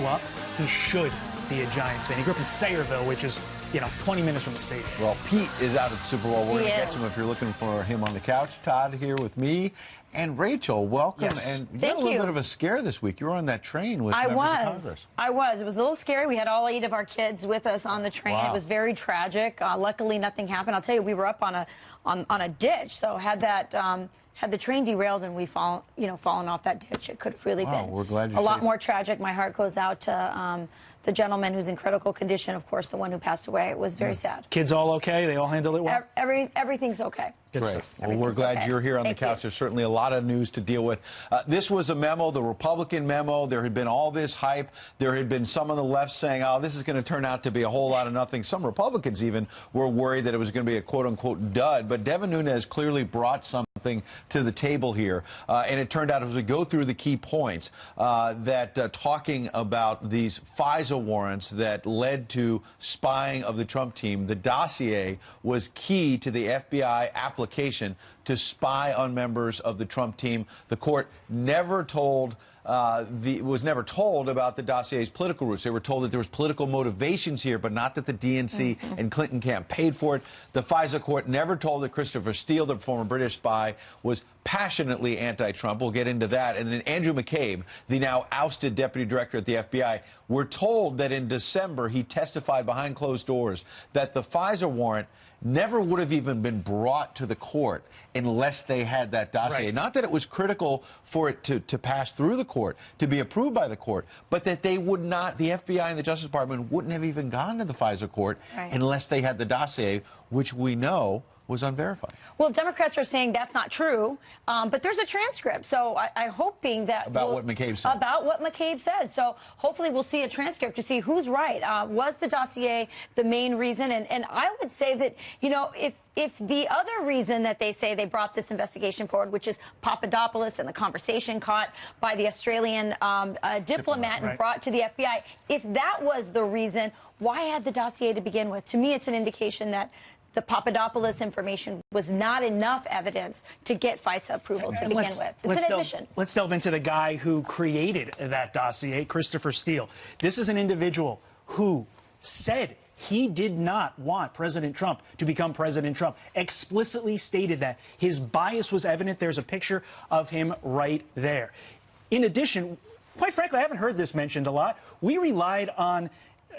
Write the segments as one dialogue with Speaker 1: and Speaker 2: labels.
Speaker 1: grew up, he should be a Giants fan. He grew up in Sayreville, which is, 20 minutes from the stadium.
Speaker 2: Well, Pete is out at the Super Bowl. We're going to get to him if you're looking for him on the couch. Todd here with me. And Rachel, welcome.
Speaker 1: Yes.
Speaker 2: And you had a little bit of a scare this week. You were on that train with members of Congress.
Speaker 3: I was. It was a little scary. We had all 8 of our kids with us on the train.
Speaker 2: Wow.
Speaker 3: It was very tragic. Luckily, nothing happened. I'll tell you, we were up on a ditch. So had the train derailed and we fallen off that ditch, it could have really been
Speaker 2: we're glad
Speaker 3: a lot more tragic. My heart goes out to the gentleman who's in critical condition, of course, the one who passed away. It was very sad.
Speaker 1: Kids all okay? They all handled it well?
Speaker 3: Everything's okay.
Speaker 1: Good
Speaker 2: Great.
Speaker 1: stuff.
Speaker 2: Well, we're glad you're here on the couch.
Speaker 3: You.
Speaker 2: There's certainly a lot of news to deal with. This was a memo, the Republican memo. There had been all this hype. There had been some on the left saying, oh, this is going to turn out to be a whole lot of nothing. Some Republicans even were worried that it was going to be a quote-unquote dud. But Devin Nunes clearly brought something to the table here. And it turned out, as we go through the key points, that talking about these FISA warrants that led to spying of the Trump team, the dossier was key to the FBI application to spy on members of the Trump team. The court never told was never told about the dossier's political roots. They were told that there was political motivations here, but not that the DNC and Clinton camp paid for it. The FISA court never told that Christopher Steele, the former British spy, was passionately anti-Trump. We'll get into that. And then Andrew McCabe, the now ousted deputy director at the FBI, we're told that in December he testified behind closed doors that the FISA warrant never would have even been brought to the court unless they had that dossier.
Speaker 1: Right.
Speaker 2: Not that it was critical for it to pass through the court, to be approved by the court, but that they would not, the FBI and the Justice Department wouldn't have even gone to the FISA court unless they had the dossier, which we know was unverified.
Speaker 3: Well, Democrats are saying that's not true, but there's a transcript. So I'm hoping that
Speaker 2: about what McCabe said.
Speaker 3: About what McCabe said. So hopefully we'll see a transcript to see who's right. Was the dossier the main reason? And I would say that, if the other reason that they say they brought this investigation forward, which is Papadopoulos and the conversation caught by the Australian diplomat and brought to the FBI, if that was the reason, why had the dossier to begin with? To me, it's an indication that the Papadopoulos information was not enough evidence to get FISA approval to begin with. It's an admission.
Speaker 1: Let's delve into the guy who created that dossier, Christopher Steele. This is an individual who said he did not want President Trump to become President Trump, explicitly stated that. His bias was evident. There's a picture of him right there. In addition, quite frankly, I haven't heard this mentioned a lot. We relied on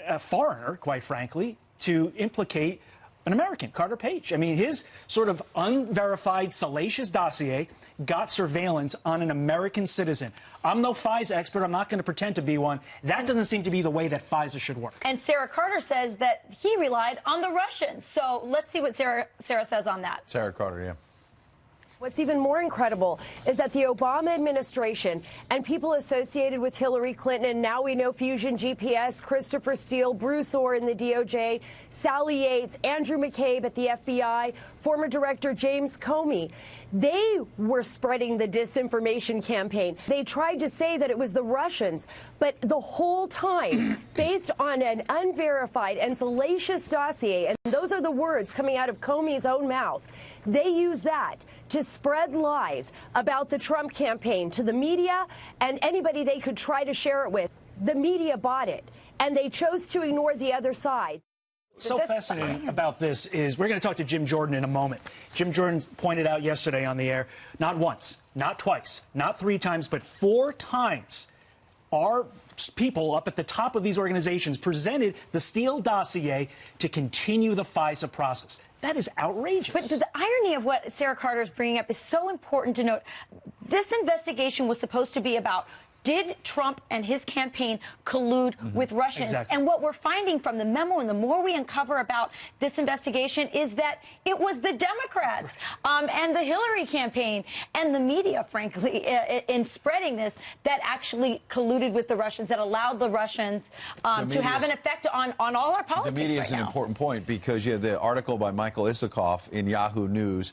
Speaker 1: a foreigner, quite frankly, to implicate an American, Carter Page. I mean, his sort of unverified, salacious dossier got surveillance on an American citizen. I'm no FISA expert. I'm not going to pretend to be one. That doesn't seem to be the way that FISA should work.
Speaker 3: And Sarah Carter says that he relied on the Russians. So let's see what Sarah says on that.
Speaker 2: Sarah Carter, yeah.
Speaker 4: What's even more incredible is that the Obama administration and people associated with Hillary Clinton, and now we know Fusion GPS, Christopher Steele, Bruce Orr in the DOJ, Sally Yates, Andrew McCabe at the FBI, former director James Comey, they were spreading the disinformation campaign. They tried to say that it was the Russians, but the whole time, based on an unverified and salacious dossier, and those are the words coming out of Comey's own mouth, they use that to spread lies about the Trump campaign to the media and anybody they could try to share it with. The media bought it, and they chose to ignore the other side.
Speaker 1: So fascinating about this is we're going to talk to Jim Jordan in a moment. Jim Jordan pointed out yesterday on the air, not once, not twice, not 3 times, but 4 times our people up at the top of these organizations presented the Steele dossier to continue the FISA process. That is outrageous.
Speaker 3: But the irony of what Sarah Carter is bringing up is so important to note. This investigation was supposed to be about, did Trump and his campaign collude with Russians?
Speaker 1: Exactly.
Speaker 3: And what we're finding from the memo, and the more we uncover about this investigation, is that it was the Democrats and the Hillary campaign and the media, frankly, in spreading this, that actually colluded with the Russians, that allowed the Russians to have an effect on all our politics.
Speaker 2: The media is an important point, because you have the article by Michael Isikoff in Yahoo News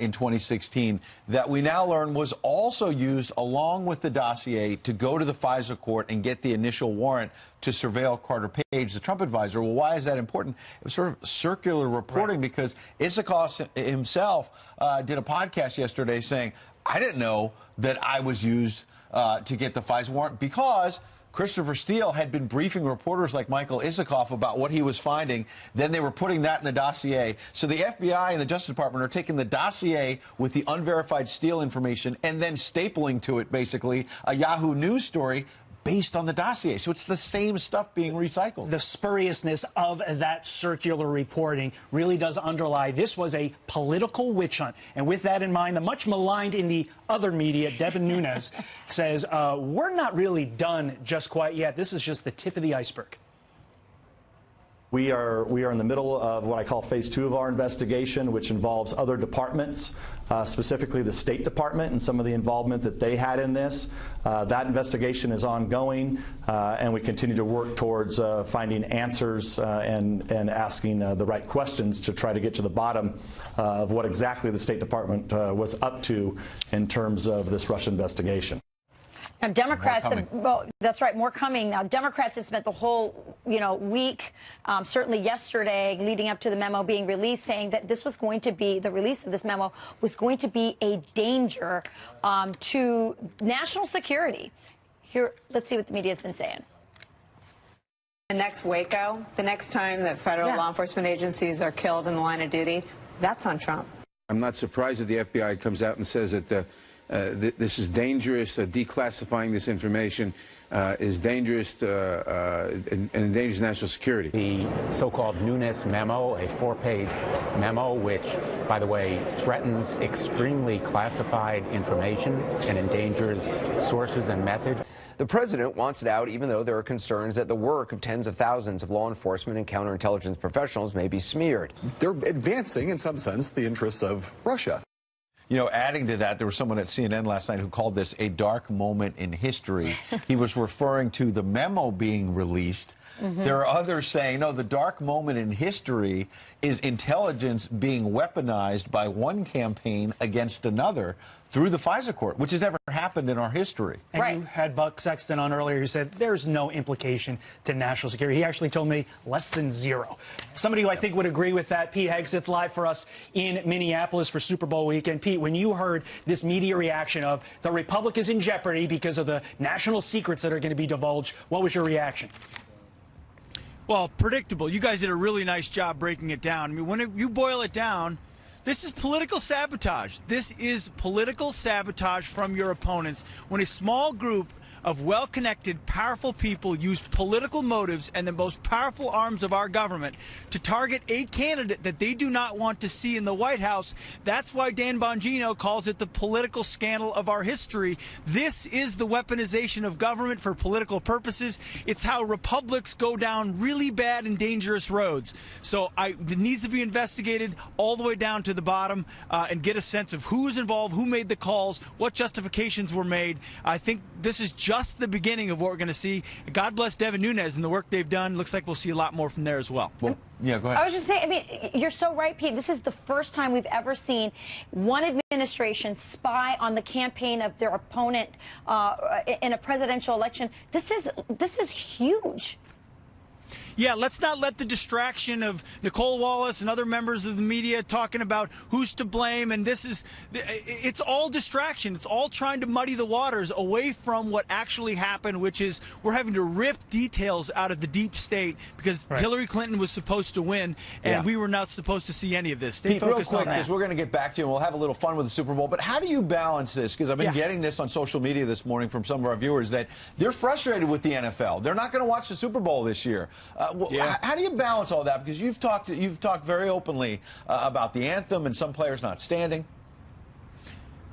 Speaker 2: in 2016 that we now learn was also used along with the dossier to go to the FISA court and get the initial warrant to surveil Carter Page, the Trump advisor. Well, why is that important? It was sort of circular reporting, because Isikoff himself did a podcast yesterday saying, I didn't know that I was used to get the FISA warrant, because Christopher Steele had been briefing reporters like Michael Isikoff about what he was finding. Then they were putting that in the dossier. So the FBI and the Justice Department are taking the dossier with the unverified Steele information and then stapling to it, basically, a Yahoo News story based on the dossier. So it's the same stuff being recycled.
Speaker 1: The spuriousness of that circular reporting really does underlie this was a political witch hunt. And with that in mind, the much maligned in the other media, Devin Nunes, says, we're not really done just quite yet. This is just the tip of the iceberg.
Speaker 5: We are in the middle of what I call phase 2 of our investigation, which involves other departments, specifically the State Department and some of the involvement that they had in this. That investigation is ongoing, and we continue to work towards finding answers and asking the right questions to try to get to the bottom of what exactly the State Department was up to in terms of this Russia investigation.
Speaker 3: Now, Democrats have, well, that's right, more coming. Now, Democrats have spent the whole, week, certainly yesterday, leading up to the memo being released, saying that this was going to be, the release of this memo was going to be a danger to national security. Here, let's see what the media has been saying.
Speaker 6: The next Waco, the next time that federal law enforcement agencies are killed in the line of duty, that's on Trump.
Speaker 7: I'm not surprised that the FBI comes out and says that this is dangerous. Declassifying this information is dangerous and endangers national security.
Speaker 8: The so-called Nunes memo, a 4-page memo, which, by the way, threatens extremely classified information and endangers sources and methods.
Speaker 9: The president wants it out, even though there are concerns that the work of tens of thousands of law enforcement and counterintelligence professionals may be smeared.
Speaker 10: They're advancing, in some sense, the interests of Russia.
Speaker 2: You know, adding to that, there was someone at CNN last night who called this a dark moment in history. He was referring to the memo being released. There are others saying, no, the dark moment in history is intelligence being weaponized by one campaign against another through the FISA court, which has never happened in our history.
Speaker 1: And you had Buck Sexton on earlier who said there's no implication to national security. He actually told me less than zero. Somebody who I think would agree with that, Pete Hegseth, live for us in Minneapolis for Super Bowl weekend. Pete, when you heard this media reaction of the Republic is in jeopardy because of the national secrets that are going to be divulged, what was your reaction?
Speaker 11: Well, predictable. You guys did a really nice job breaking it down. I mean, when you boil it down, this is political sabotage. This is political sabotage from your opponents when a small group of well-connected, powerful people use political motives and the most powerful arms of our government to target a candidate that they do not want to see in the White House. That's why Dan Bongino calls it the political scandal of our history. This is the weaponization of government for political purposes. It's how republics go down really bad and dangerous roads. So it needs to be investigated all the way down to the bottom and get a sense of who is involved, who made the calls, what justifications were made. I think this is just the beginning of what we're going to see. God bless Devin Nunes and the work they've done. Looks like we'll see a lot more from there as well.
Speaker 2: Well, yeah, go ahead.
Speaker 3: I was just saying, I mean, you're so right, Pete. This is the first time we've ever seen one administration spy on the campaign of their opponent in a presidential election. This is huge.
Speaker 11: Yeah, let's not let the distraction of Nicole Wallace and other members of the media talking about who's to blame, and it's all distraction. It's all trying to muddy the waters away from what actually happened, which is we're having to rip details out of the deep state because Hillary Clinton was supposed to win, and we were not supposed to see any of this. Stay focused
Speaker 2: real quick,
Speaker 11: on that.
Speaker 2: because we're going to get back to you, and we'll have a little fun with the Super Bowl, but how do you balance this? Because I've been getting this on social media this morning from some of our viewers that they're frustrated with the NFL. They're not going to watch the Super Bowl this year. How do you balance all that? Because you've talked very openly about the anthem and some players not standing.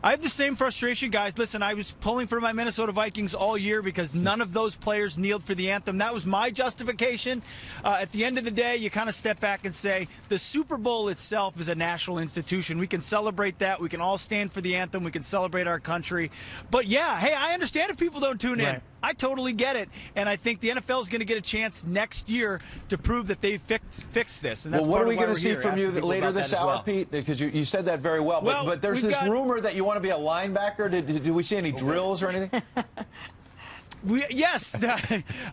Speaker 11: I have the same frustration, guys. Listen, I was pulling for my Minnesota Vikings all year because none of those players kneeled for the anthem. That was my justification. At the end of the day, you kind of step back and say the Super Bowl itself is a national institution. We can celebrate that. We can all stand for the anthem. We can celebrate our country. But, yeah, hey, I understand if people don't tune in. I totally get it. And I think the NFL is going to get a chance next year to prove that they've fixed this. And that's
Speaker 2: what are we
Speaker 11: going
Speaker 2: to see from you later this hour, Pete? Because you said that very well. But there's this rumor that you want to be a linebacker. Do we see any drills or anything?
Speaker 11: Yes,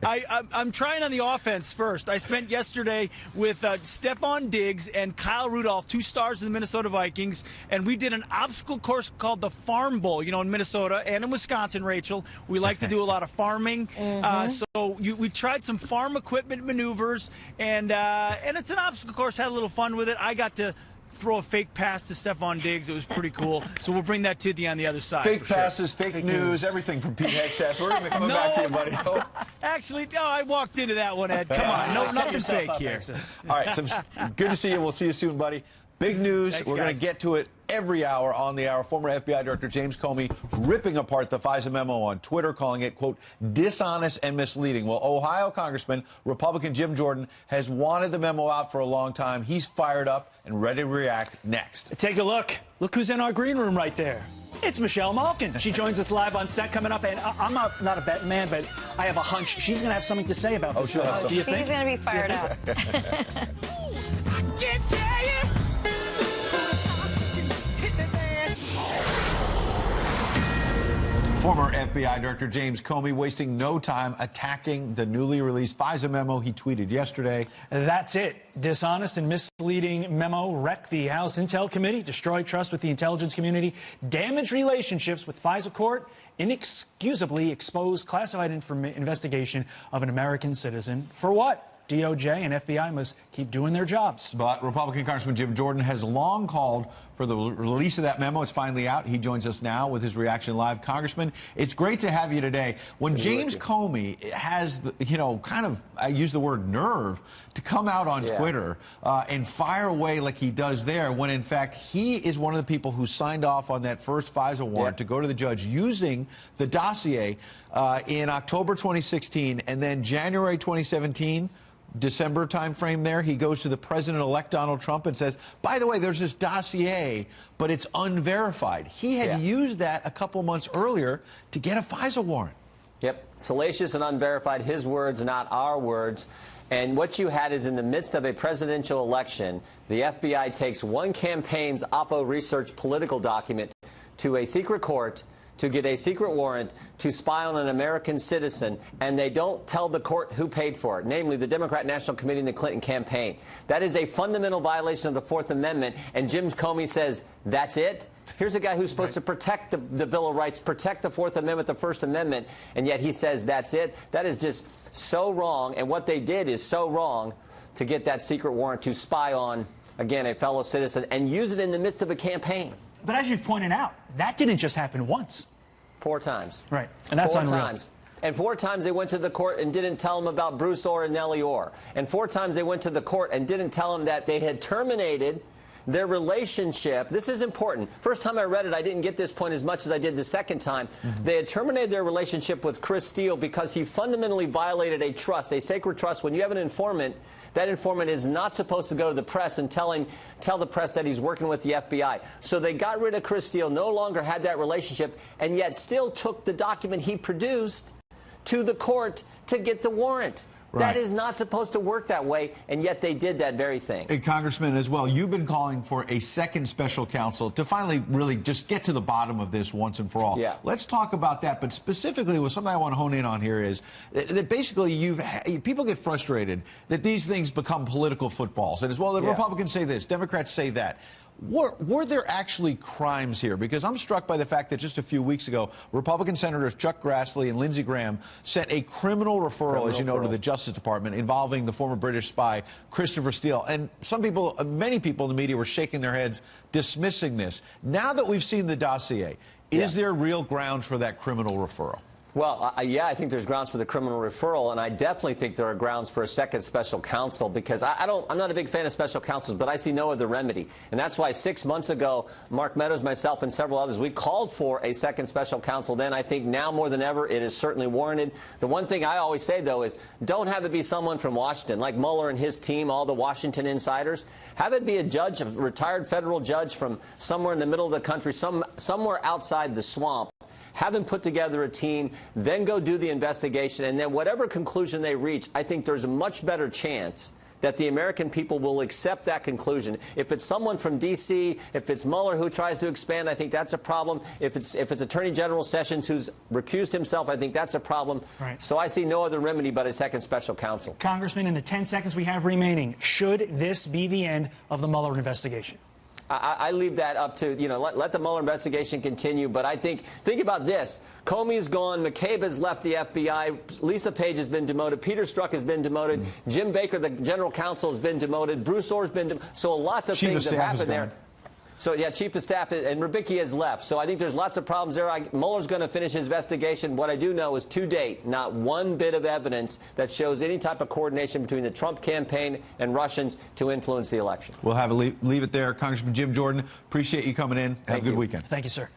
Speaker 11: I'm trying on the offense first. I spent yesterday with Stephon Diggs and Kyle Rudolph, 2 stars of the Minnesota Vikings, and we did an obstacle course called the Farm Bowl, in Minnesota and in Wisconsin, Rachel. We like to do a lot of farming. We tried some farm equipment maneuvers, and it's an obstacle course. Had a little fun with it. I got to throw a fake pass to Stephon Diggs. It was pretty cool. So we'll bring that to you on the other side.
Speaker 2: Fake passes, fake news, everything from Pete Hegseth. We're going to come back to you, buddy.
Speaker 11: Actually, no, I walked into that one, Ed. Come on. No, nothing fake here.
Speaker 2: All right. Good to see you. We'll see you soon, buddy. Big news.
Speaker 11: Thanks,
Speaker 2: we're going to get to it every hour on the hour. Former FBI Director James Comey ripping apart the FISA memo on Twitter, calling it, quote, dishonest and misleading. Well, Ohio Congressman, Republican Jim Jordan, has wanted the memo out for a long time. He's fired up and ready to react next.
Speaker 1: Take a look. Look who's in our green room right there. It's Michelle Malkin. She joins us live on set coming up, and I'm not a betting man, but I have a hunch she's going to have something to say about this.
Speaker 2: She'll have something.
Speaker 1: Do you think?
Speaker 3: He's going to be fired up.
Speaker 2: Former FBI Director James Comey wasting no time attacking the newly released FISA memo he tweeted yesterday.
Speaker 1: That's it. Dishonest and misleading memo wrecked the House Intel Committee, destroyed trust with the intelligence community, damaged relationships with FISA court, inexcusably exposed classified investigation of an American citizen. For what? DOJ and FBI must keep doing their jobs.
Speaker 2: But Republican Congressman Jim Jordan has long called for the release of that memo. It's finally out. He joins us now with his reaction live. Congressman, it's great to have you today. When James Comey has, I use the word nerve, to come out on Twitter and fire away like he does there, when in fact he is one of the people who signed off on that first FISA warrant to go to the judge using the dossier in October 2016, and then January 2017, December timeframe there, he goes to the president-elect Donald Trump and says, by the way, there's this dossier, but it's unverified. He had used that a couple months earlier to get a FISA warrant.
Speaker 12: Yep. Salacious and unverified, his words, not our words. And what you had is in the midst of a presidential election, the FBI takes one campaign's Oppo Research political document to a secret court to get a secret warrant to spy on an American citizen, and they don't tell the court who paid for it, namely the Democrat National Committee and the Clinton campaign. That is a fundamental violation of the Fourth Amendment, and Jim Comey says, that's it? Here's a guy who's supposed to protect the Bill of Rights, protect the Fourth Amendment, the First Amendment, and yet he says that's it? That is just so wrong, and what they did is so wrong to get that secret warrant to spy on, again, a fellow citizen and use it in the midst of a campaign.
Speaker 1: But as you've pointed out, that didn't just happen once.
Speaker 12: 4 times.
Speaker 1: Right. And that's unreal.
Speaker 12: 4 times. And 4 times they went to the court and didn't tell him about Bruce Ohr and Nellie Ohr. And 4 times they went to the court and didn't tell him that they had terminated their relationship. This is important. First time I read it, I didn't get this point as much as I did the second time. They had terminated their relationship with Chris Steele because he fundamentally violated a trust, a sacred trust. When you have an informant, that informant is not supposed to go to the press and tell the press that he's working with the FBI. So they got rid of Chris Steele, no longer had that relationship, and yet still took the document he produced to the court to get the warrant. That is not supposed to work that way, and yet they did that very thing.
Speaker 2: Hey, Congressman, as well, you've been calling for a second special counsel to finally really just get to the bottom of this once and for all.
Speaker 12: Yeah.
Speaker 2: Let's talk about that, but specifically with something I want to hone in on here is that basically people get frustrated that these things become political footballs. And as well, the Republicans say this, Democrats say that. Were there actually crimes here? Because I'm struck by the fact that just a few weeks ago, Republican Senators Chuck Grassley and Lindsey Graham sent a criminal referral, as you know, to the Justice Department involving the former British spy Christopher Steele. And many people in the media were shaking their heads, dismissing this. Now that we've seen the dossier, is there real grounds for that criminal referral?
Speaker 12: Well, yeah, I think there's grounds for the criminal referral, and I definitely think there are grounds for a second special counsel because I'm not a big fan of special counsels, but I see no other remedy. And that's why 6 months ago, Mark Meadows, myself, and several others, we called for a second special counsel then. I think now more than ever, it is certainly warranted. The one thing I always say, though, is don't have it be someone from Washington, like Mueller and his team, all the Washington insiders. Have it be a judge, a retired federal judge from somewhere in the middle of the country, somewhere outside the swamp. Have them put together a team, then go do the investigation, and then whatever conclusion they reach, I think there's a much better chance that the American people will accept that conclusion. If it's someone from D.C., if it's Mueller who tries to expand, I think that's a problem. If it's Attorney General Sessions who's recused himself, I think that's a problem.
Speaker 1: Right.
Speaker 12: So I see no other remedy but a second special counsel.
Speaker 1: Congressman, in the 10 seconds we have remaining, should this be the end of the Mueller investigation?
Speaker 12: I leave that up to, let the Mueller investigation continue. But I think about this. Comey's gone. McCabe has left the FBI. Lisa Page has been demoted. Peter Strzok has been demoted. Jim Baker, the general counsel, has been demoted. Bruce Orr's been demoted. So lots of things have happened there. So, yeah, Chief of Staff and Rybicki has left. So I think there's lots of problems there. Mueller's going to finish his investigation. What I do know is, to date, not one bit of evidence that shows any type of coordination between the Trump campaign and Russians to influence the election.
Speaker 2: We'll have leave it there. Congressman Jim Jordan, appreciate you coming in. Have a good weekend.
Speaker 1: Thank you, sir.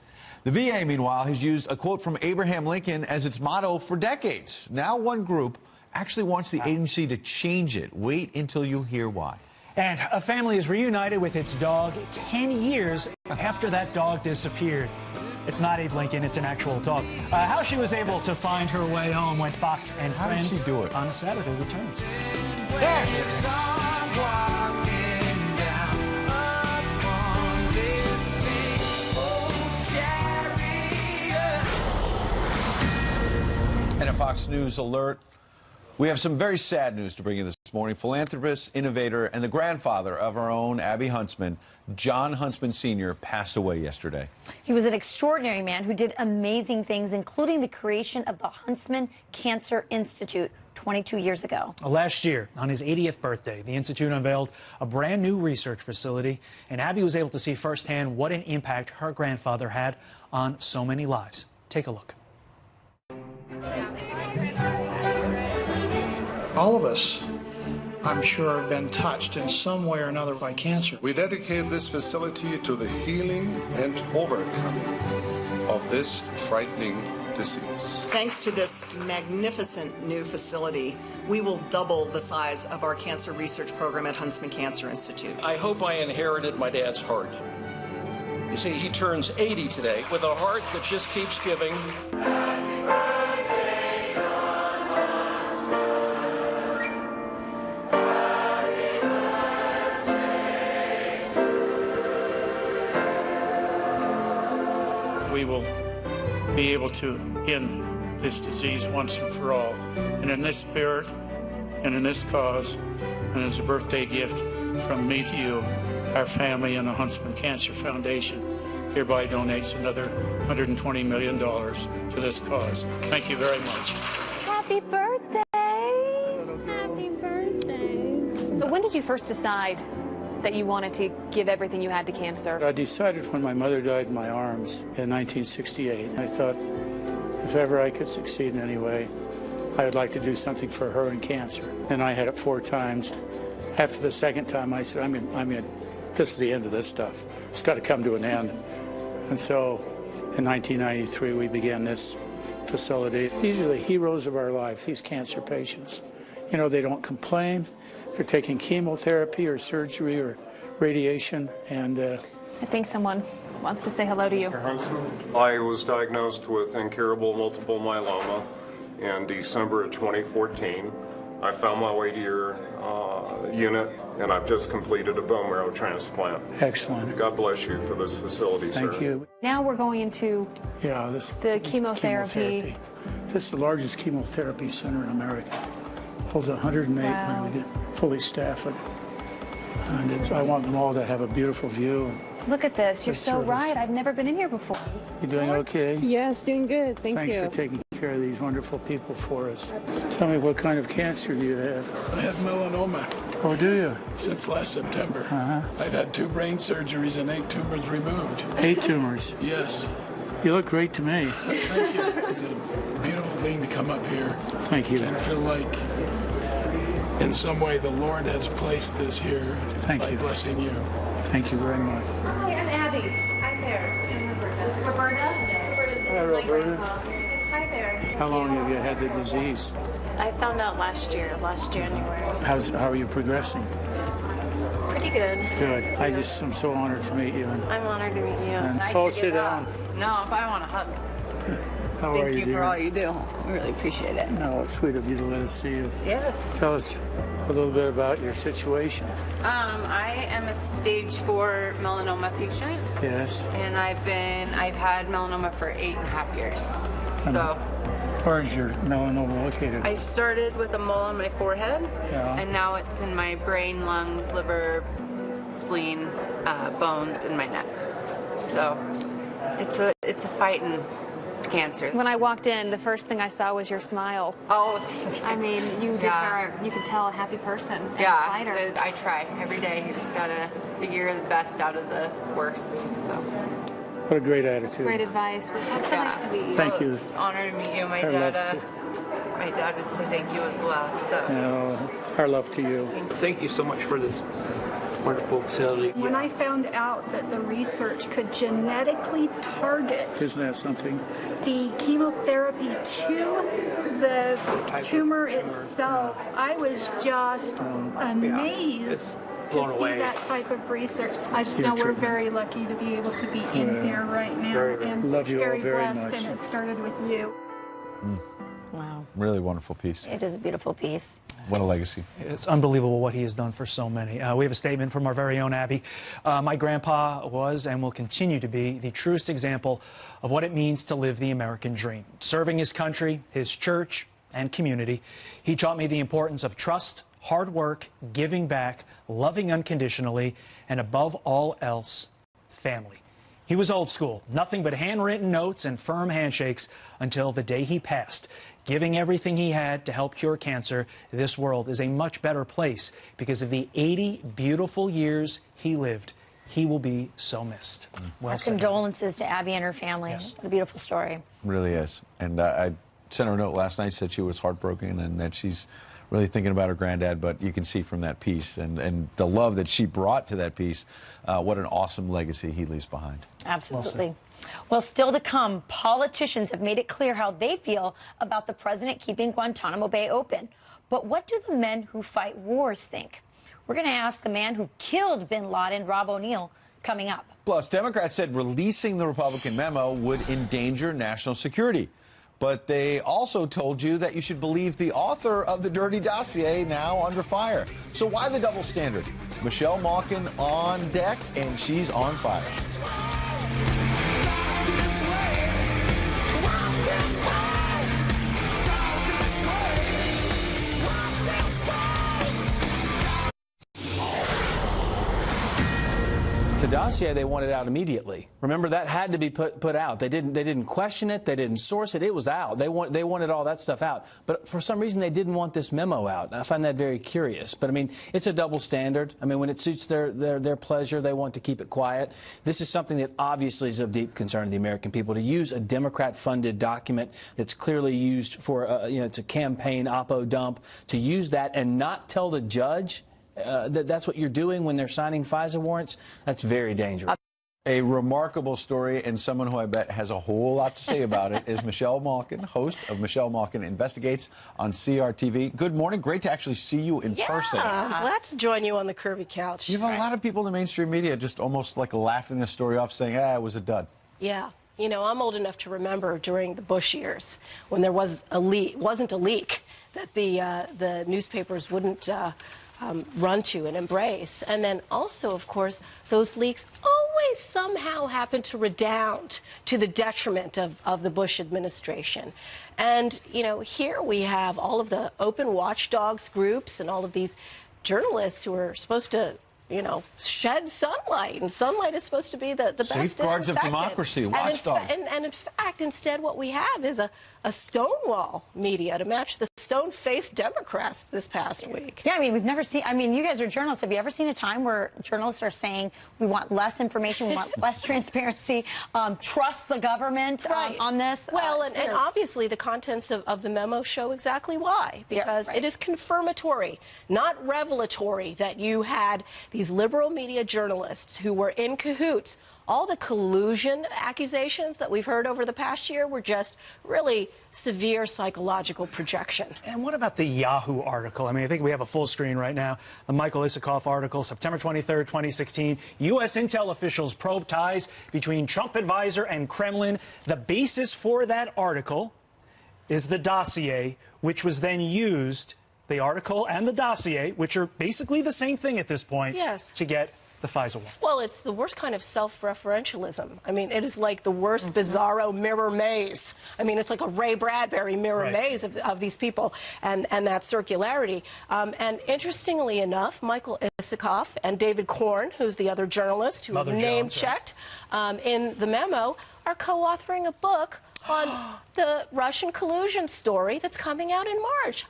Speaker 2: The VA, meanwhile, has used a quote from Abraham Lincoln as its motto for decades. Now one group actually wants the agency to change it. Wait until you hear why.
Speaker 1: And a family is reunited with its dog 10 years after that dog disappeared. It's not Abe Lincoln, it's an actual dog. How she was able to find her way home when Fox and Friends
Speaker 2: did she do it?
Speaker 1: on a Saturday returns.
Speaker 2: And a Fox News alert. We have some very sad news to bring you this morning. Philanthropist, innovator, and the grandfather of our own Abby Huntsman, John Huntsman Sr., passed away yesterday.
Speaker 3: He was an extraordinary man who did amazing things, including the creation of the Huntsman Cancer Institute 22 years ago.
Speaker 1: Last year, on his 80th birthday, the Institute unveiled a brand new research facility, and Abby was able to see firsthand what an impact her grandfather had on so many lives. Take a look.
Speaker 13: All of us, I'm sure, have been touched in some way or another by cancer.
Speaker 14: We dedicate this facility to the healing and overcoming of this frightening disease.
Speaker 15: Thanks to this magnificent new facility, we will double the size of our cancer research program at Huntsman Cancer Institute.
Speaker 16: I hope I inherited my dad's heart. You see, he turns 80 today with a heart that just keeps giving.
Speaker 13: We will be able to end this disease once and for all. And in this spirit, and in this cause, and as a birthday gift from me to you, our family and the Huntsman Cancer Foundation hereby donates another $120 million to this cause. Thank you very much.
Speaker 17: Happy birthday! Happy birthday! So when did you first decide that you wanted to give everything you had to cancer?
Speaker 13: I decided when my mother died in my arms in 1968. I thought if ever I could succeed in any way, I would like to do something for her and cancer. And I had it 4 times. After the second time, I said, I mean, this is the end of this stuff. It's got to come to an end. And so in 1993, we began this facility. These are the heroes of our lives, these cancer patients. You know, they don't complain. They're taking chemotherapy or surgery or radiation, and
Speaker 17: I think someone wants to say hello to you.
Speaker 18: Mr. Huntsman, I was diagnosed with incurable multiple myeloma in December of 2014. I found my way to your unit, and I've just completed a bone marrow transplant.
Speaker 13: Excellent.
Speaker 18: God bless you for this facility, sir.
Speaker 13: Thank you.
Speaker 17: Now we're going into the chemotherapy.
Speaker 13: This is the largest chemotherapy center in America. Holds 108
Speaker 17: Wow.
Speaker 13: when we get fully staffed. And I want them all to have a beautiful view.
Speaker 17: Look at this. You're
Speaker 13: Good
Speaker 17: so
Speaker 13: service.
Speaker 17: right. I've never been in here before.
Speaker 13: You doing okay?
Speaker 17: Yes, doing good.
Speaker 13: Thanks for taking care of these wonderful people for us. Tell me, what kind of cancer do you have?
Speaker 19: I have melanoma.
Speaker 13: Oh, do you?
Speaker 19: Since last September.
Speaker 13: Uh-huh.
Speaker 19: I've had 2 brain surgeries and 8 tumors removed.
Speaker 13: 8 tumors?
Speaker 19: Yes.
Speaker 13: You look great to me.
Speaker 19: Thank you. It's a beautiful thing to come up here.
Speaker 13: Thank you.
Speaker 19: And feel like, in some way, the Lord has placed this here by blessing you.
Speaker 13: Thank you very much.
Speaker 17: Hi, I'm Abby. Hi there. I'm Roberta.
Speaker 13: Hi, Roberta.
Speaker 17: Hi there.
Speaker 13: How long have you had the disease?
Speaker 20: I found out last January.
Speaker 13: How are you progressing?
Speaker 20: Pretty good.
Speaker 13: Good. I'm so honored to meet you.
Speaker 20: I'm honored to meet you.
Speaker 13: And, sit down.
Speaker 20: No, if I want a hug.
Speaker 13: How are
Speaker 21: Thank
Speaker 13: you,
Speaker 21: you
Speaker 13: dear?
Speaker 21: for all you do. We really appreciate it.
Speaker 13: No, it's sweet of you to let us see you.
Speaker 21: Yes.
Speaker 13: Tell us a little bit about your situation.
Speaker 21: I am a stage 4 melanoma patient.
Speaker 13: Yes.
Speaker 21: And I've had melanoma for 8.5 years. So
Speaker 13: Where is your melanoma located?
Speaker 21: I started with a mole on my forehead,
Speaker 13: Yeah.
Speaker 21: and now it's in my brain, lungs, liver, spleen, bones, in my neck. So it's a fighting cancer.
Speaker 17: When I walked in, the first thing I saw was your smile.
Speaker 21: Oh, thank you.
Speaker 17: I mean, you just you can tell a happy person. And a
Speaker 21: Yeah,
Speaker 17: fighter.
Speaker 21: I try every day. You just gotta figure the best out of the worst. So.
Speaker 13: What a great attitude.
Speaker 17: Great advice. It's so nice to meet you.
Speaker 13: Thank you.
Speaker 21: It's an honor to meet you.
Speaker 13: Our love
Speaker 21: My dad would say thank you as well. So.
Speaker 13: Our love to you.
Speaker 22: Thank you so much for this wonderful facility.
Speaker 23: When I found out that the research could genetically target
Speaker 13: Isn't that something?
Speaker 23: the chemotherapy to the tumor itself, I was just amazed to
Speaker 22: blown
Speaker 23: see
Speaker 22: away.
Speaker 23: that type of research. I just
Speaker 13: Your
Speaker 23: know we're
Speaker 13: treatment.
Speaker 23: very lucky to be able to be in
Speaker 13: Yeah.
Speaker 23: here right now.
Speaker 13: Very, very.
Speaker 23: And
Speaker 13: Love you all
Speaker 23: very
Speaker 13: very
Speaker 23: blessed,
Speaker 13: much.
Speaker 23: and it started with you.
Speaker 3: Wow.
Speaker 2: Really wonderful piece.
Speaker 3: It is a beautiful piece.
Speaker 2: What a legacy.
Speaker 1: It's unbelievable what he has done for so many. We have a statement from our very own Abby. My grandpa was and will continue to be the truest example of what it means to live the American dream. Serving his country, his church, and community, he taught me the importance of trust, hard work, giving back, loving unconditionally, and above all else, family. He was old school, nothing but handwritten notes and firm handshakes until the day he passed. Giving everything he had to help cure cancer, this world is a much better place because of the 80 beautiful years he lived. He will be so missed. Well
Speaker 3: Our
Speaker 1: said.
Speaker 3: condolences to Abby and her family.
Speaker 1: Yes.
Speaker 3: What a beautiful story.
Speaker 2: Really is. And I sent her a note last night, said she was heartbroken and that she's really thinking about her granddad, but you can see from that piece and the love that she brought to that piece, what an awesome legacy he leaves behind.
Speaker 3: Absolutely. Well, still to come, politicians have made it clear how they feel about the president keeping Guantanamo Bay open. But what do the men who fight wars think? We're going to ask the man who killed bin Laden, Rob O'Neill, coming up.
Speaker 2: Plus, Democrats said releasing the Republican memo would endanger national security. But they also told you that you should believe the author of the dirty dossier, now under fire. So why the double standard? Michelle Malkin on deck, and she's on fire.
Speaker 24: The dossier, they wanted out immediately. Remember, that had to be put out. They didn't question it. They didn't source it. It was out. They wanted all that stuff out. But for some reason, they didn't want this memo out. I find that very curious. But I mean, it's a double standard. I mean, when it suits their pleasure, they want to keep it quiet. This is something that obviously is of deep concern to the American people. To use a Democrat-funded document that's clearly used for it's a campaign oppo dump, to use that and not tell the judge that's what you're doing when they're signing FISA warrants, that's very dangerous.
Speaker 2: A remarkable story, and someone who I bet has a whole lot to say about it is Michelle Malkin, host of Michelle Malkin Investigates on CRTV. Good morning. Great to actually see you in person.
Speaker 25: I'm glad to join you on the Kirby couch.
Speaker 2: You have a lot of people in the mainstream media just almost like laughing the story off, saying, it was a dud.
Speaker 25: Yeah. You know, I'm old enough to remember during the Bush years when there was a leak, wasn't a leak, that the newspapers wouldn't run to and embrace. And then also, of course, those leaks always somehow happen to redound to the detriment of the Bush administration. And, you know, here we have all of the open watchdogs groups and all of these journalists who are supposed to, you know, shed sunlight, and sunlight is supposed to be the best
Speaker 2: Safeguards of
Speaker 25: disinfectant.
Speaker 2: democracy, watchdogs.
Speaker 25: And in fact, instead, what we have is a Stonewall media to match the stone-faced Democrats this past week.
Speaker 3: Yeah, I mean, we've never seen, I mean, you guys are journalists. Have you ever seen a time where journalists are saying we want less information, we want less transparency, trust the government on this?
Speaker 25: Well, and obviously the contents of the memo show exactly why, because it is confirmatory, not revelatory, that you had these liberal media journalists who were in cahoots all the collusion accusations that we've heard over the past year were just really severe psychological projection.
Speaker 1: And what about the Yahoo article? I mean, I think we have a full screen right now. The Michael Isikoff article, September 23rd, 2016. U.S. intel officials probe ties between Trump advisor and Kremlin. The basis for that article is the dossier, which was then used, the article and the dossier, which are basically the same thing at this point,
Speaker 25: yes,
Speaker 1: to get the FISA warrant.
Speaker 25: Well, it's the worst kind of self-referentialism. I mean, it is like the worst bizarro mirror maze. I mean, it's like a Ray Bradbury mirror maze of these people and that circularity. And interestingly enough, Michael Isikoff and David Korn, who's the other journalist who was name-checked in the memo, are co-authoring a book on the Russian collusion story that's coming out in March.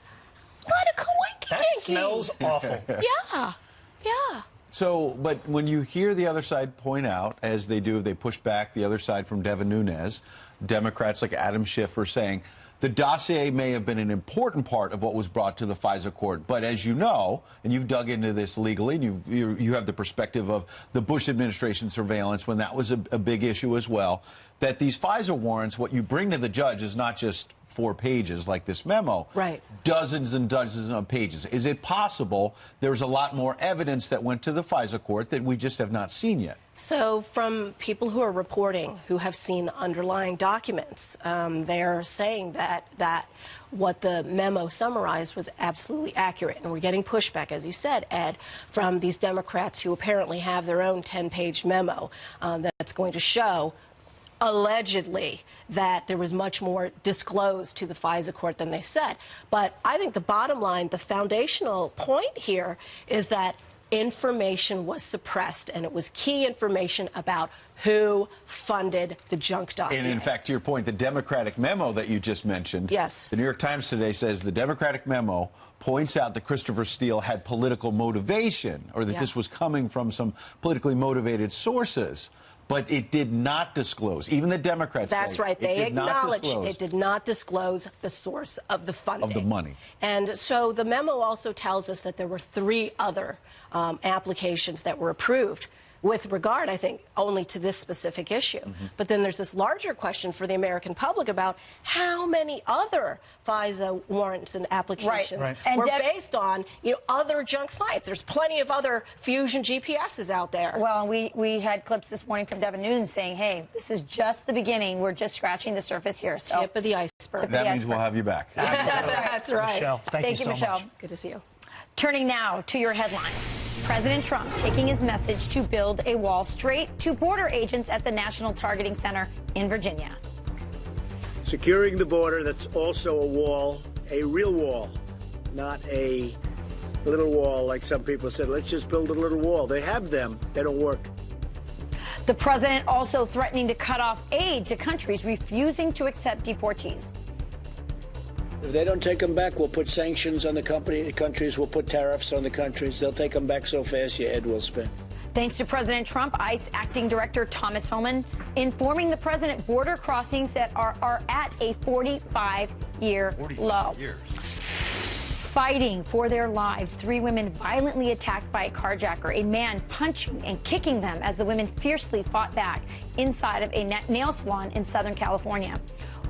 Speaker 25: What a coinky-dinky.
Speaker 1: That smells awful.
Speaker 25: Yeah.
Speaker 2: So, but when you hear the other side point out, as they do, they push back the other side from Devin Nunes, Democrats like Adam Schiff are saying the dossier may have been an important part of what was brought to the FISA court. But as you know, and you've dug into this legally, and you have the perspective of the Bush administration surveillance when that was a big issue as well, that these FISA warrants, what you bring to the judge is not just 4 pages like this memo.
Speaker 25: Right.
Speaker 2: Dozens and dozens of pages. Is it possible there's a lot more evidence that went to the FISA court that we just have not seen yet?
Speaker 25: So from people who are reporting, who have seen the underlying documents, they're saying that what the memo summarized was absolutely accurate. And we're getting pushback, as you said, Ed, from these Democrats who apparently have their own 10-page memo that's going to show allegedly that there was much more disclosed to the FISA court than they said. But I think the bottom line, the foundational point here is that information was suppressed, and it was key information about who funded the junk dossier.
Speaker 2: And in fact, to your point, the Democratic memo that you just mentioned,
Speaker 25: yes,
Speaker 2: the New York Times today says the Democratic memo points out that Christopher Steele had political motivation, or that this was coming from some politically motivated sources. But it did not disclose. Even the Democrats
Speaker 25: That's
Speaker 2: say
Speaker 25: right. They acknowledge
Speaker 2: it
Speaker 25: did not disclose the source of the funding.
Speaker 2: Of the money.
Speaker 25: And so the memo also tells us that there were 3 other applications that were approved with regard, I think, only to this specific issue. But then there's this larger question for the American public about how many other FISA warrants and applications were based on, other junk sites. There's plenty of other Fusion GPSs out there.
Speaker 3: Well, we had clips this morning from Devin Nunes saying, hey, this is just the beginning. We're just scratching the surface here. So
Speaker 25: tip of the iceberg.
Speaker 2: That means we'll have you back.
Speaker 25: That's right.
Speaker 1: Michelle, thank you so
Speaker 3: Michelle.
Speaker 1: much.
Speaker 25: Good to see you.
Speaker 3: Turning now to your headlines. President Trump taking his message to build a wall straight to border agents at the National Targeting Center in Virginia.
Speaker 4: Securing the border, that's also a wall, a real wall, not a little wall like some people said. Let's just build a little wall. They have them. They don't work.
Speaker 3: The president also threatening to cut off aid to countries refusing to accept deportees.
Speaker 4: If they don't take them back, we'll put sanctions on the countries. We'll put tariffs on the countries. They'll take them back so fast your head will spin.
Speaker 3: Thanks to President Trump, ICE Acting Director Thomas Homan informing the president border crossings that are at a 45-year low. Fighting for their lives, 3 women violently attacked by a carjacker, a man punching and kicking them as the women fiercely fought back inside of a nail salon in Southern California.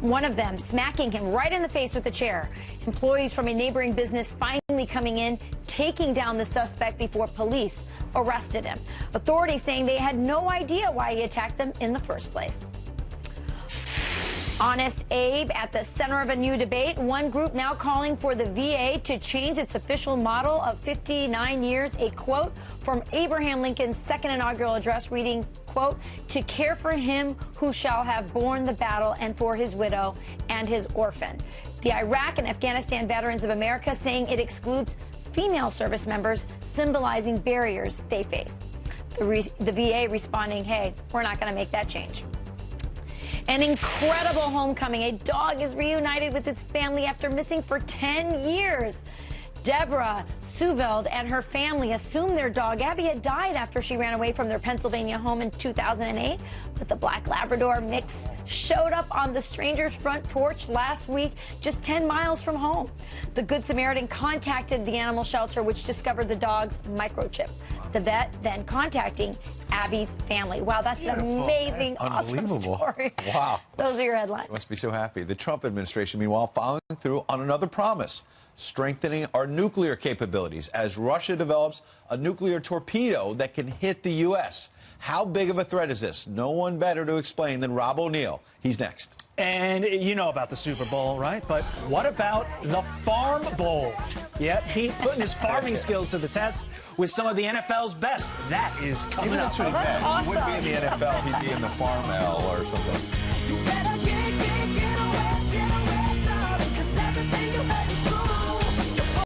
Speaker 3: One of them smacking him right in the face with a chair. Employees from a neighboring business finally coming in, taking down the suspect before police arrested him. Authorities saying they had no idea why he attacked them in the first place. Honest Abe at the center of a new debate. One group now calling for the VA to change its official model of 59 years. A quote from Abraham Lincoln's second inaugural address reading, quote, to care for him who shall have borne the battle and for his widow and his orphan. The Iraq and Afghanistan Veterans of America saying it excludes female service members, symbolizing barriers they face. The VA responding, hey, we're not going to make that change. An incredible homecoming. A dog is reunited with its family after missing for 10 years. Deborah Suveld and her family assumed their dog Abby had died after she ran away from their Pennsylvania home in 2008. But the Black Labrador mix showed up on the stranger's front porch last week, just 10 miles from home. The Good Samaritan contacted the animal shelter, which discovered the dog's microchip. the vet then contacting Abby's family. Wow, that's an amazing, awesome story.
Speaker 2: Wow.
Speaker 3: Those are your headlines.
Speaker 2: Must be so happy. The Trump administration, meanwhile, following through on another promise, strengthening our nuclear capabilities as Russia develops a nuclear torpedo that can hit the U.S. How big of a threat is this? No one better to explain than Rob O'Neill. He's next.
Speaker 1: And you know about the Super Bowl, right? But what about the Farm Bowl? Yep, he putting his farming skills to the test with some of the NFL's best. That is coming up.
Speaker 2: That's what he meant. He wouldn't be in the NFL, he'd be in the Farm L or something.